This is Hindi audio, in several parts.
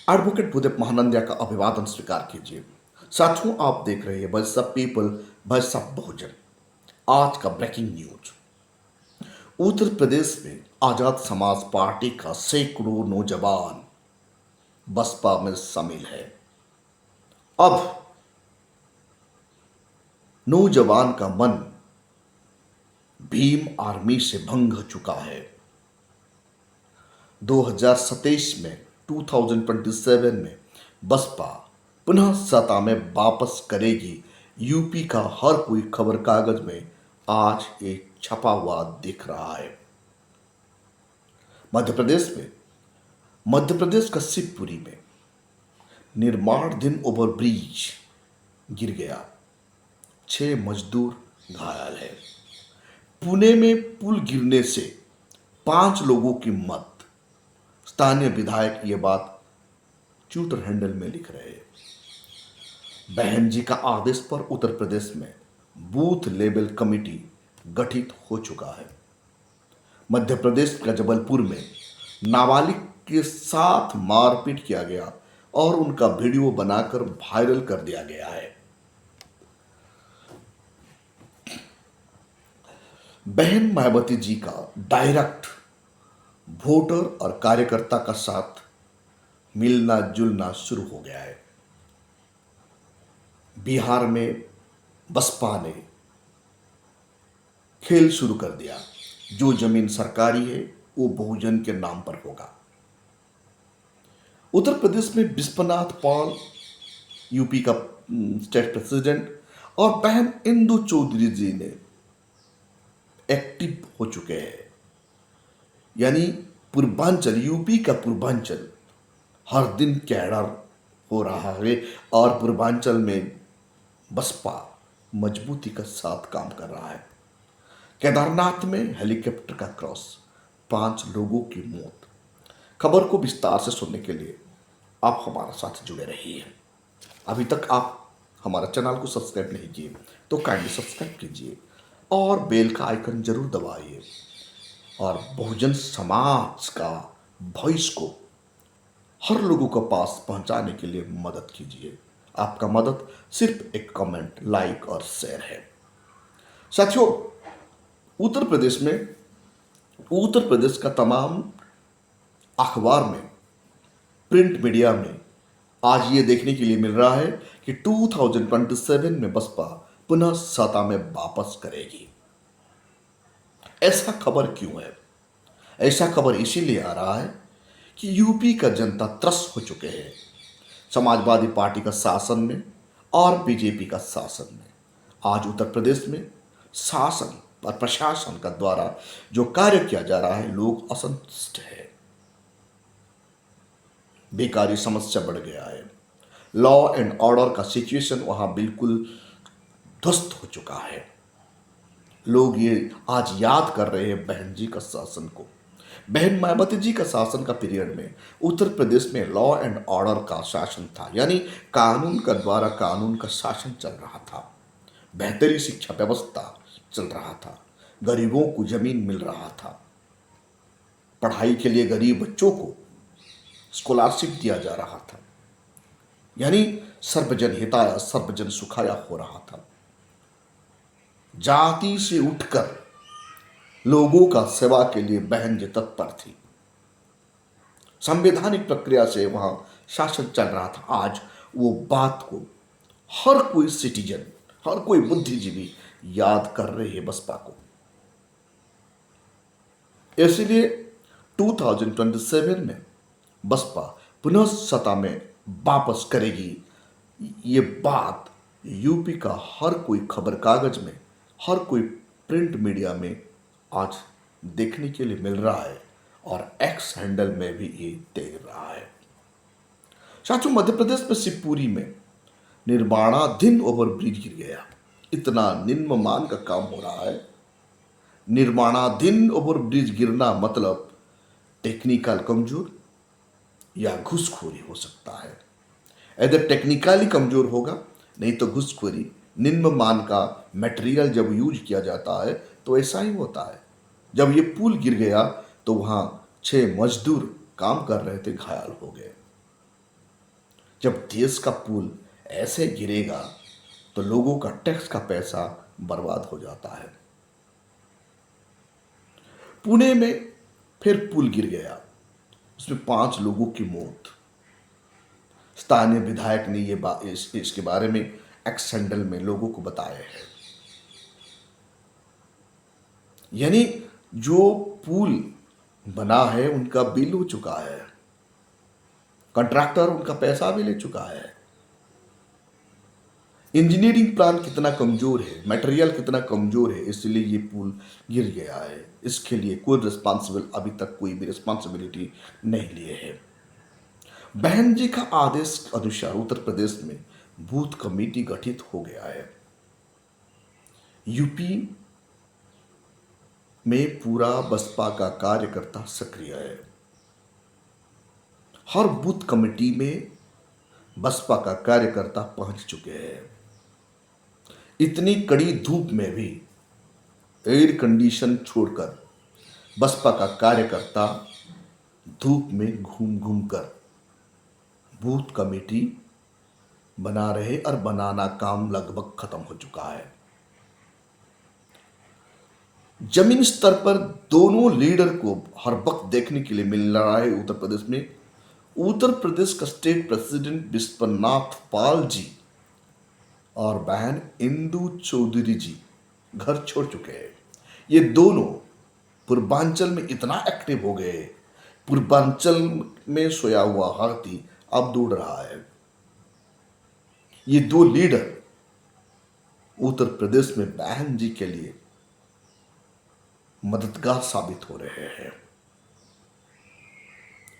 एडवोकेट भूदेव महानंदिया का अभिवादन स्वीकार कीजिए। साथियों, आप देख रहे हैं voice of people, voice of Bahujan. आज का ब्रेकिंग न्यूज। उत्तर प्रदेश में आजाद समाज पार्टी का सैकड़ों नौजवान बसपा में शामिल है। अब नौजवान का मन भीम आर्मी से भंग हो चुका है। 2027 में 2027 में बसपा पुनः सत्ता में वापस करेगी। यूपी का हर कोई खबर कागज में आज एक छपा हुआ दिख रहा है। मध्य प्रदेश का शिवपुरी में निर्माणाधीन ओवरब्रिज गिर गया, 6 मजदूर घायल है। पुणे में पुल गिरने से 5 लोगों की मौत। स्थानीय विधायक ये बात ट्विटर हैंडल में लिख रहे हैं। बहन जी का आदेश पर उत्तर प्रदेश में बूथ लेवल कमेटी गठित हो चुका है। मध्य प्रदेश का जबलपुर में नाबालिग के साथ मारपीट किया गया और उनका वीडियो बनाकर वायरल कर दिया गया है। बहन मायावती जी का डायरेक्ट वोटर और कार्यकर्ता का साथ मिलना जुलना शुरू हो गया है। बिहार में बसपा ने खेल शुरू कर दिया। जो जमीन सरकारी है वो बहुजन के नाम पर होगा। उत्तर प्रदेश में विश्वनाथ पाल, यूपी का स्टेट प्रेसिडेंट, और बहन इंदु चौधरी जी ने एक्टिव हो चुके हैं। यानी पूर्वांचल, यूपी का पूर्वांचल हर दिन कैडर हो रहा है और पूर्वांचल में बसपा मजबूती के साथ काम कर रहा है। केदारनाथ में हेलीकॉप्टर का क्रॉस, 5 लोगों की मौत। खबर को विस्तार से सुनने के लिए आप हमारे साथ जुड़े रहिए। अभी तक आप हमारा चैनल को सब्सक्राइब नहीं किए तो काइंडली सब्सक्राइब कीजिए और बेल का आइकन जरूर दबाइए और बहुजन समाज का वॉइस को हर लोगों के पास पहुंचाने के लिए मदद कीजिए। आपका मदद सिर्फ एक कमेंट, लाइक और शेयर है। साथियों, उत्तर प्रदेश का तमाम अखबार में, प्रिंट मीडिया में आज ये देखने के लिए मिल रहा है कि 2027 में बसपा पुनः सत्ता में वापस करेगी। ऐसा खबर क्यों है? ऐसा खबर इसीलिए आ रहा है कि यूपी का जनता त्रस्त हो चुके हैं समाजवादी पार्टी का शासन में और बीजेपी का शासन में। आज उत्तर प्रदेश में शासन और प्रशासन का द्वारा जो कार्य किया जा रहा है, लोग असंतुष्ट है। बेकारी समस्या बढ़ गया है। लॉ एंड ऑर्डर का सिचुएशन वहां बिल्कुल ध्वस्त हो चुका है। लोग ये आज याद कर रहे हैं बहन जी का शासन को। बहन मायावती जी का शासन का पीरियड में उत्तर प्रदेश में लॉ एंड ऑर्डर का शासन था, यानी कानून का द्वारा कानून का शासन चल रहा था। बेहतरी शिक्षा व्यवस्था चल रहा था। गरीबों को जमीन मिल रहा था। पढ़ाई के लिए गरीब बच्चों को स्कॉलरशिप दिया जा रहा था। यानी सर्वजन हिताय सर्वजन सुखाय हो रहा था। जाति से उठकर लोगों का सेवा के लिए बहन जी तत्पर थी। संवैधानिक प्रक्रिया से वहां शासन चल रहा था। आज वो बात को हर कोई सिटीजन, हर कोई बुद्धिजीवी याद कर रहे हैं बसपा को। इसलिए 2027 में बसपा पुनः सत्ता में वापस करेगी। ये बात यूपी का हर कोई खबर कागज में, हर कोई प्रिंट मीडिया में आज देखने के लिए मिल रहा है और एक्स हैंडल में भी ये देख रहा है। साथियों, मध्य प्रदेश में शिवपुरी में निर्माणाधीन ओवरब्रिज गिर गया। इतना निम्नमान का काम हो रहा है। निर्माणाधीन ओवरब्रिज गिरना मतलब टेक्निकल कमजोर या घुसखोरी हो सकता है। इधर टेक्निकली कमजोर होगा, नहीं तो घुसखोरी। निम्नमान का मटेरियल जब यूज किया जाता है तो ऐसा ही होता है। जब ये पुल गिर गया तो वहां 6 मजदूर काम कर रहे थे, घायल हो गए। जब देश का पुल ऐसे गिरेगा तो लोगों का टैक्स का पैसा बर्बाद हो जाता है। पुणे में फिर पुल गिर गया, उसमें 5 लोगों की मौत। स्थानीय विधायक ने इसके बारे में एक्स हैंडल में लोगों को बताया है। यानी जो पुल बना है उनका बिल हो चुका है, कॉन्ट्रैक्टर उनका पैसा भी ले चुका है। इंजीनियरिंग प्लान कितना कमजोर है, मटेरियल कितना कमजोर है, इसलिए ये पुल गिर गया है। इसके लिए कोई रिस्पॉन्सिबल अभी तक कोई भी रिस्पॉन्सिबिलिटी नहीं लिए है। बहन जी का आदेश के अनुसार उत्तर प्रदेश में बूथ कमेटी गठित हो गया है। यूपी में पूरा बसपा का कार्यकर्ता सक्रिय है। हर बूथ कमेटी में बसपा का कार्यकर्ता पहुंच चुके हैं। इतनी कड़ी धूप में भी एयर कंडीशन छोड़कर बसपा का कार्यकर्ता धूप में घूम घूम कर बूथ कमेटी बना रहे और बनाना काम लगभग खत्म हो चुका है। जमीन स्तर पर दोनों लीडर को हर वक्त देखने के लिए मिल रहा है। उत्तर प्रदेश में उत्तर प्रदेश का स्टेट प्रेसिडेंट विश्वनाथ पाल जी और बहन इंदु चौधरी जी घर छोड़ चुके हैं। ये दोनों पूर्वांचल में इतना एक्टिव हो गए, पूर्वांचल में सोया हुआ हाथी अब दौड़ रहा है। ये दो लीडर उत्तर प्रदेश में बहन जी के लिए मददगार साबित हो रहे हैं।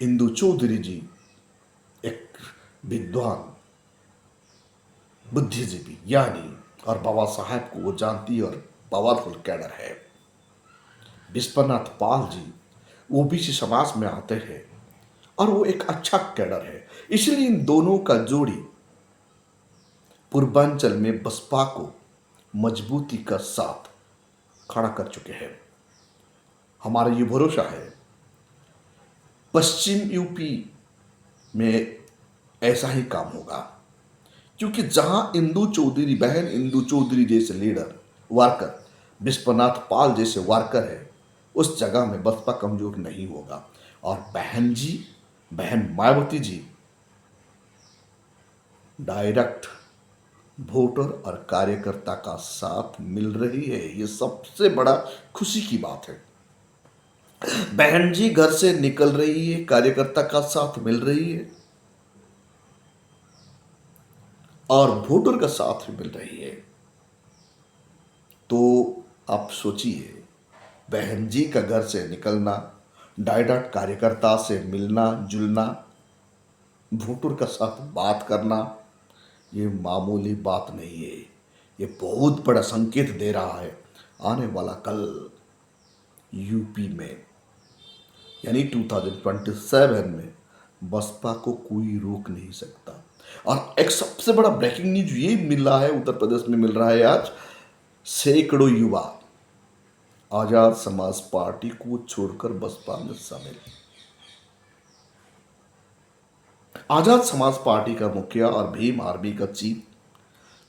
इंदु चौधरी जी एक विद्वान, बुद्धिजीवी यानी और बाबा साहब को वो जानती और पावरफुल कैडर है। विश्वनाथ पाल जी ओबीसी समाज में आते हैं और वो एक अच्छा कैडर है, इसलिए इन दोनों का जोड़ी पूर्वांचल में बसपा को मजबूती का साथ खड़ा कर चुके हैं। हमारा ये भरोसा है पश्चिम यूपी में ऐसा ही काम होगा, क्योंकि जहां इंदु चौधरी, बहन इंदु चौधरी जैसे लीडर वर्कर, विश्वनाथ पाल जैसे वर्कर है, उस जगह में बसपा कमजोर नहीं होगा। और बहन जी, बहन मायावती जी डायरेक्ट वोटर और कार्यकर्ता का साथ मिल रही है। ये सबसे बड़ा खुशी की बात है। बहन जी घर से निकल रही है, कार्यकर्ता का साथ मिल रही है और वोटर का साथ भी मिल रही है। तो आप सोचिए, बहन जी का घर से निकलना, डायरेक्ट कार्यकर्ता से मिलना जुलना, वोटर का साथ बात करना, ये मामूली बात नहीं है। ये बहुत बड़ा संकेत दे रहा है आने वाला कल यूपी में, यानी 2027 में बसपा को कोई रोक नहीं सकता। और एक सबसे बड़ा ब्रेकिंग न्यूज ये मिल रहा है, उत्तर प्रदेश में मिल रहा है आज, सैकड़ों युवा आजाद समाज पार्टी को छोड़कर बसपा में शामिल। आजाद समाज पार्टी का मुखिया और भीम आर्मी का चीफ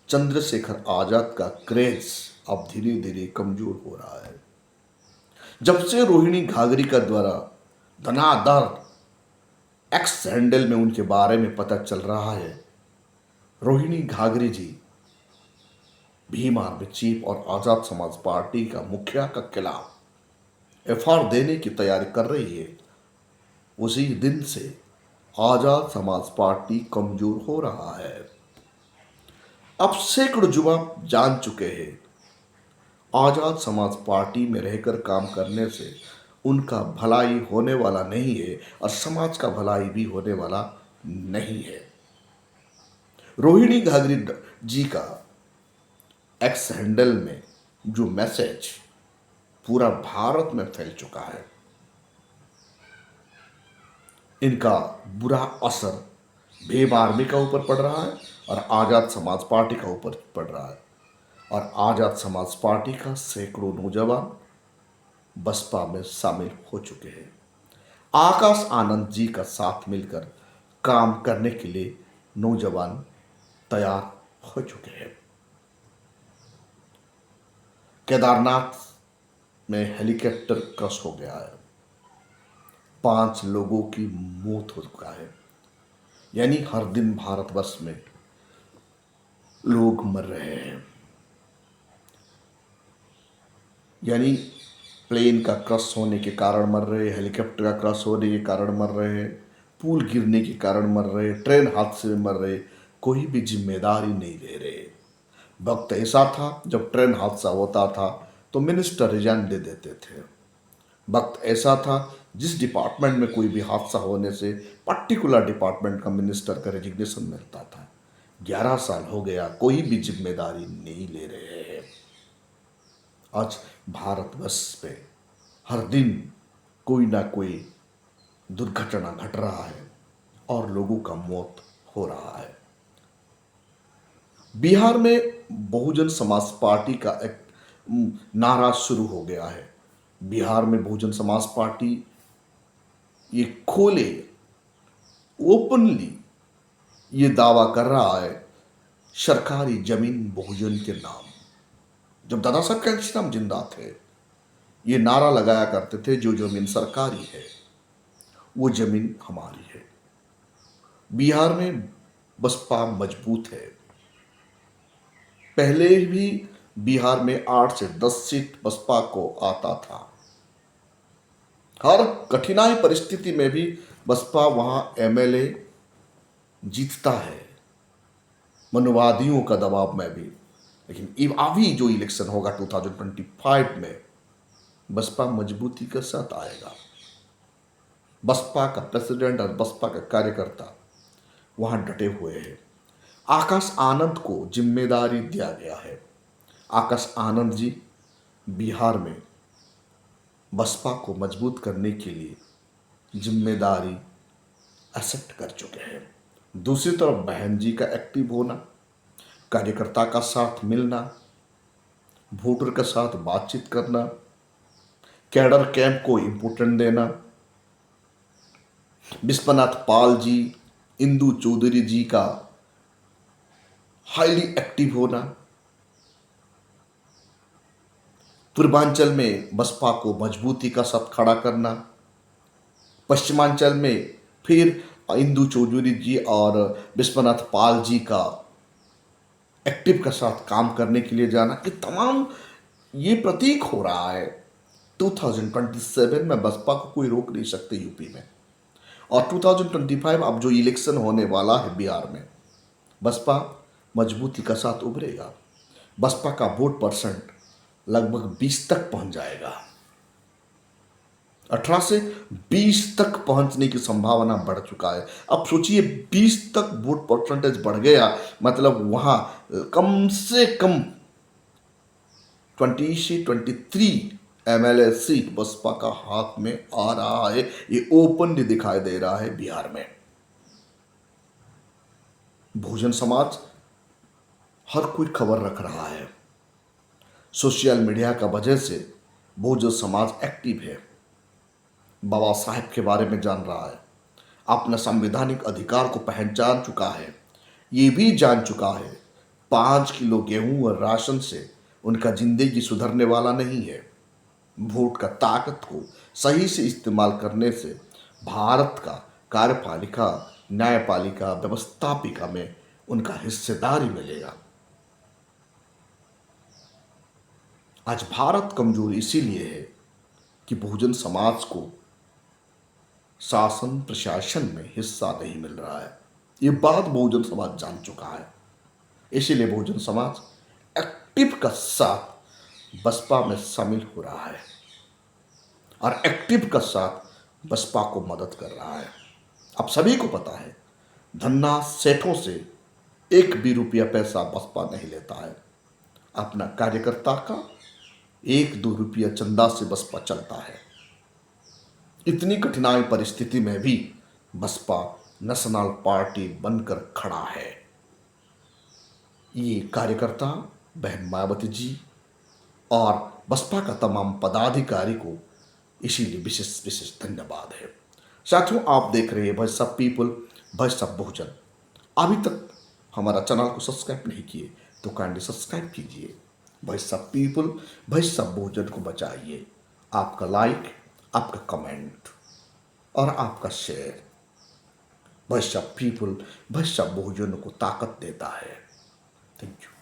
चंद्रशेखर आजाद का क्रेज अब धीरे धीरे कमजोर हो रहा है। जब से रोहिणी घागरी का द्वारा धनाधर एक्स हैंडल में उनके बारे में पता चल रहा है, रोहिणी घागरी जी भीम आर्मी चीफ और आजाद समाज पार्टी का मुखिया के खिलाफ एफआईआर देने की तैयारी कर रही है, उसी दिन से आजाद समाज पार्टी कमजोर हो रहा है। अब सैकड़ों युवा जान चुके हैं आजाद समाज पार्टी में रहकर काम करने से उनका भलाई होने वाला नहीं है और समाज का भलाई भी होने वाला नहीं है। रोहिणी घागरी जी का एक्स हैंडल में जो मैसेज पूरा भारत में फैल चुका है, इनका बुरा असर भीम आर्मी का ऊपर पड़ रहा है और आजाद समाज पार्टी का ऊपर पड़ रहा है। और आजाद समाज पार्टी का सैकड़ों नौजवान बसपा में शामिल हो चुके हैं। आकाश आनंद जी का साथ मिलकर काम करने के लिए नौजवान तैयार हो चुके हैं। केदारनाथ में हेलीकॉप्टर क्रैश हो गया है, 5 लोगों की मौत हो चुका है। यानी हर दिन भारतवर्ष में लोग मर रहे हैं। यानी प्लेन का क्रैश होने के कारण मर रहे, हेलीकॉप्टर का क्रैश होने के कारण मर रहे, पुल गिरने के कारण मर रहे, ट्रेन हादसे में मर रहे, कोई भी जिम्मेदारी नहीं ले रहे। वक्त ऐसा था जब ट्रेन हादसा होता था तो मिनिस्टर रिजाइन दे देते थे। वक्त ऐसा था जिस डिपार्टमेंट में कोई भी हादसा होने से पर्टिकुलर डिपार्टमेंट का मिनिस्टर का रेजिग्नेशन मिलता था। 11 साल हो गया, कोई भी जिम्मेदारी नहीं ले रहे हैं। आज भारतवर्ष पे हर दिन कोई ना कोई दुर्घटना घट रहा है और लोगों का मौत हो रहा है। बिहार में बहुजन समाज पार्टी का एक नारा शुरू हो गया है। बिहार में बहुजन समाज पार्टी ये खोले ओपनली ये दावा कर रहा है, सरकारी जमीन बहुजन के नाम। जब दादा साहब कैल्शीराम जिंदा थे, ये नारा लगाया करते थे, जो जमीन सरकारी है वो जमीन हमारी है। बिहार में बसपा मजबूत है। पहले भी बिहार में 8 से 10 सीट बसपा को आता था। हर कठिनाई परिस्थिति में भी बसपा वहां एमएलए जीतता है, मनुवादियों का दबाव में भी। लेकिन अभी जो इलेक्शन होगा 2025 में, बसपा मजबूती के साथ आएगा। बसपा का प्रेसिडेंट और बसपा का कार्यकर्ता वहां डटे हुए हैं। आकाश आनंद को जिम्मेदारी दिया गया है। आकाश आनंद जी बिहार में बसपा को मजबूत करने के लिए जिम्मेदारी एक्सेप्ट कर चुके हैं। दूसरी तरफ बहन जी का एक्टिव होना, कार्यकर्ता का साथ मिलना, वोटर के साथ बातचीत करना, कैडर कैंप को इंपोर्टेंट देना, विश्वनाथ पाल जी, इंदू चौधरी जी का हाईली एक्टिव होना, पूर्वांचल में बसपा को मजबूती का साथ खड़ा करना, पश्चिमांचल में फिर इंदू चौधरी जी और विश्वनाथ पाल जी का एक्टिव के साथ काम करने के लिए जाना, ये तमाम ये प्रतीक हो रहा है 2027 में बसपा को कोई रोक नहीं सकते यूपी में। और 2025 अब जो इलेक्शन होने वाला है बिहार में, बसपा मजबूती का साथ उभरेगा। बसपा का वोट परसेंट लगभग 20 तक पहुंच जाएगा। 18 से 20 तक पहुंचने की संभावना बढ़ चुका है। अब सोचिए 20 तक वोट परसेंटेज बढ़ गया, मतलब वहां कम से कम 20 से 23 एमएलए सीट बसपा का हाथ में आ रहा है। ये ओपनली दिखाई दे रहा है बिहार में। बहुजन समाज हर कोई खबर रख रहा है। सोशल मीडिया का वजह से बहुजन समाज एक्टिव है, बाबा साहेब के बारे में जान रहा है, अपना संवैधानिक अधिकार को पहचान चुका है। ये भी जान चुका है 5 किलो गेहूं और राशन से उनका जिंदगी सुधरने वाला नहीं है। वोट का ताकत को सही से इस्तेमाल करने से भारत का कार्यपालिका, न्यायपालिका, व्यवस्थापिका में उनका हिस्सेदारी मिलेगा। आज भारत कमजोर इसीलिए है कि बहुजन समाज को शासन प्रशासन में हिस्सा नहीं मिल रहा है। ये बात बहुजन समाज जान चुका है। इसीलिए बहुजन समाज एक्टिव का साथ बसपा में शामिल हो रहा है और एक्टिव का साथ बसपा को मदद कर रहा है। अब सभी को पता है, धन्ना सेठों से 1 भी रुपया पैसा बसपा नहीं लेता है। अपना कार्यकर्ता का 1-2 रुपया चंदा से बसपा चलता है। इतनी कठिनाई परिस्थिति में भी बसपा नेशनल पार्टी बनकर खड़ा है। ये कार्यकर्ता बहन मायावती जी और बसपा का तमाम पदाधिकारी को इसीलिए विशेष विशेष धन्यवाद है। साथियों, आप देख रहे हैं voice of people, voice of Bahujan. अभी तक हमारा चैनल को सब्सक्राइब नहीं किए तो काइंडली सब्सक्राइब कीजिए। भैंसा पीपल, भैंसा बहुजन को बचाइए। आपका लाइक, आपका कमेंट और आपका शेयर भैंसा पीपल, भैंसा बहुजन को ताकत देता है। Thank you.